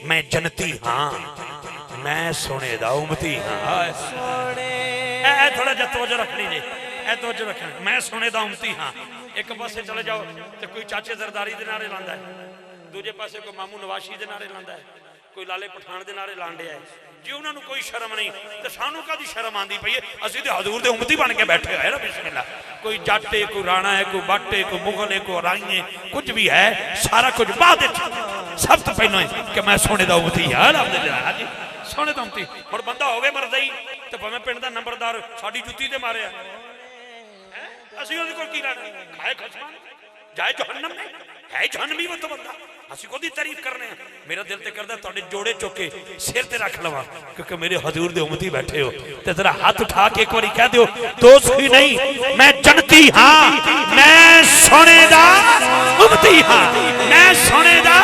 मैं जनती हाँ मैं सोने दा उमती हाँ। थोड़ा जा तवज्जो रख लीजिए, तवज्जो रखना। मैं सोने दा उमती हाँ। एक पासे चले जाओ तो कोई चाचे जरदारी दे नारे लांदा है, दूजे पासे कोई मामू नवाशी दे नारे लांदा है, कोई लाले पठान दे नारे लांदे है। जे उन्होंने कोई शर्म नहीं तो सानू कादी शर्म आंदी पई है? असीं ते हजूर दे उम्मती बन के बैठे होए ना। बिस्मिल्लाह। कोई जट है, कोई राणा है, कोई बट है, कोई मुगल है, कोई राई है, कुछ भी है, सारा कुछ बाद सब तो पहले है कि मैं सोने दा उम्मती हाँ। अल्हम्दुलिल्लाह जी, सोने दा उम्मती। हुण बंदा होवे मरदई ते भावें पिंड दा नंबरदार साडी जुत्ती ते मारे आ, असीं उहदे कोल की लड़ना? खाए खसमा जाए जहन्नम में है, जहन्नमी वो तो बंदा। असीं कोदी तारीफ करने हैं। मेरा दिल ते करदा तुहाडे जोड़े चुक के सिर ते रख लवां, क्योंकि मेरे हजूर दे उम्मती बैठे हो। ते जरा हाथ उठा के एक बारी कह दियो, दोस्त ही नहीं मैं जनती हाँ, मैं सोने दा उम्मती हाँ, मैं सोने दा,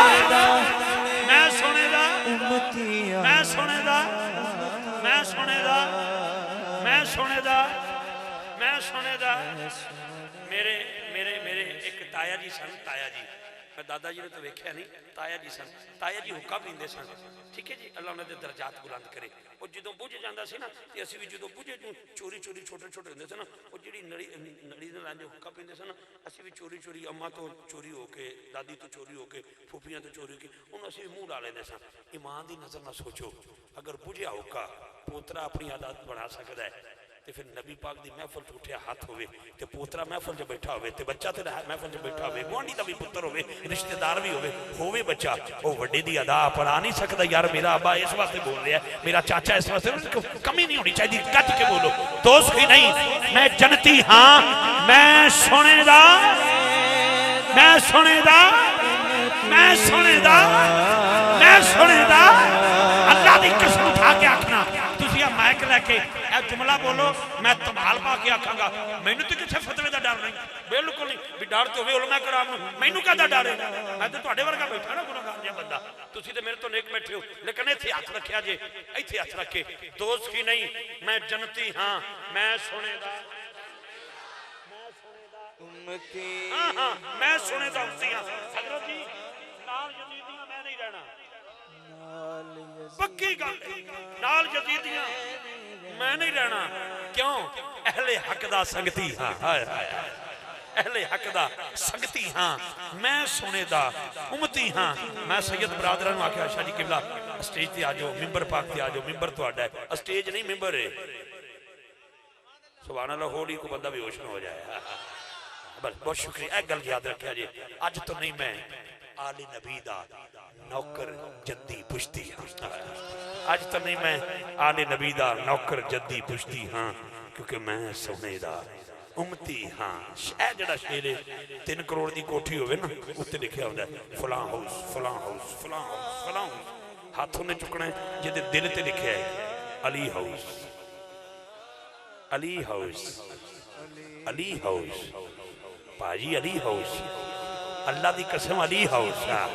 मैं सोने दा उम्मती, मैं सोने दा, मैं सोने दा, मैं सोने दा, मैं सोने दा। मेरे मेरे मेरे एक ताया जी सन, ताया जी, मैं दादा जी ने तो वेख्या नहीं, ताया जी सन। ताया जी हुक्का पींदे सन, ठीक है जी, अल्लाह उन्होंने दर्जात बुलंद करे। और जो बुझ जाता सी ना, तो असीं भी जो बुझे चोरी चोरी छोटे छोटे होंदे सन ना, वो जी नड़ी नड़ी दे लांदे हुक्का पींदे सन ना, असीं भी चोरी चोरी अम्मा तो चोरी होके, दादी तो चोरी होके, फूफियां तो चोरी होके उन्होंने असीं मूँह ला लेंदे सन। ईमान दी नज़र ना सोचो, अगर बुझिया हुक्का पोतरा अपनी आदत बना सकता है, तो फिर नबी पाक की महफल च उठिया हाथ होवे ते पोतरा महफल च बैठा होवे ते बच्चा तो महफल च बैठा होवे, गुआढ़ी का भी पुत्र होवे, रिश्तेदार भी होवे बच्चा, वो वड्डे दी अदा अपना नहीं सकता। यार मेरा अब्बा इस वास्ते बोल रहा है, मेरा चाचा इस वास्ते, कमी नहीं होनी चाहिए, कट के बोलो। दोस्त ही नहीं मैं जनती हाँ, मैं सोने दा, मैं सोने दा, मैं सोने दा, मैं सोने दा। अल्लाह की कसम उठा के आखना, माइक लैके जुमला बोलो, मैं तमाल पा के आखांगा, मैनू तो किसी फतवे का डर नहीं, बिल्कुल नहीं। भी डर तो उलमा कराम मैनू कहता डर है, मैं तो तुहाडे वर्गा बैठा ना गुनाहगार जिहा बंदा, तुसीं ते मेरे तो नेक बैठे हो। लेकिन इत्थे हथ रखिया जे, इत्थे हथ रख के, दोस्त ही नहीं मैं जनती हाँ, मैं सोने दा, मैं सोने दा उम्मती हाँ हाँ, मैं सोने दा उम्मती हाँ। हजरत जी नाल यजीदियां मैं नहीं रहना, पक्की गल नाल यजीदियां मैं नहीं रहना। क्यों? अहले हक दा संगती हाँ, अहले हक दा संगती हाँ, मैं सोने दा उम्मती हाँ। मैं सैयद बरादरां नूं आख्या, शाह जी किबला स्टेज ते आ जाओ, मिंबर पाक ते आ जाओ, मिंबर तुहाडा है, स्टेज नहीं मिंबर है। सुभान अल्लाह, होली को बंदा बेहोश न हो जाए। बस बहुत शुक्रिया, एक गल याद रखिया जी, अज तो नहीं मैं आले नबी दा नौकर जद्दी पुश्ती हाँ, अज तो नहीं मैं आले नबी दा नौकर जद्दी पुश्ती हाँ, क्योंकि मैं सोने दा उम्मती हाँ। शाह जड़ा शेर है 3 करोड़ की कोठी होवे ना, उत्ते लिखिया होंदा फलां हाउस फलां हाउस फलां हाउस फलां हाउस, हाथों ने चुकना है, जिहदे दिल ते लिखिया है Ali house, Ali house, Ali house, भाजी अली हाउस, अल्लाह की कसम अली हाउस हाँ,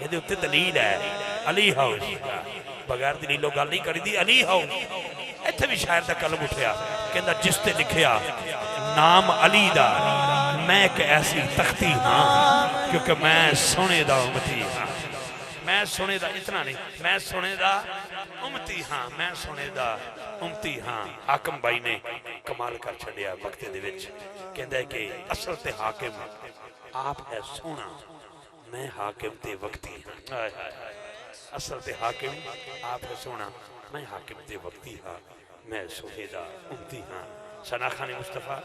ये उत्ते दलील है अली हाउस, बगैर दलीलों गल नहीं करी दी। अली हाउस इत्थे भी शायर का कलम उठिया, कहंदा जिस ते लिखिया नाम अली दा, मैं एक ऐसी तख्ती हाँ, क्योंकि मैं सोने दा उम्मती हाँ, मैं सोने दा, इतना नहीं मैं सोने दा उम्मती हाँ, मैं सोने दा उम्मती हाँ। हाकम भाई ने कमाल कर छड़िया वक्त दे विच, कहंदा है कि असल ते हाकिम आप है सोना, मैं हाकिम ते वक्ती हाँ। असल ते हाकिम आप है सोना, मैं हाकिम ते वक्ती हाँ, मैं सोहे दा उम्मती हाँ। सना खान मुस्तफा।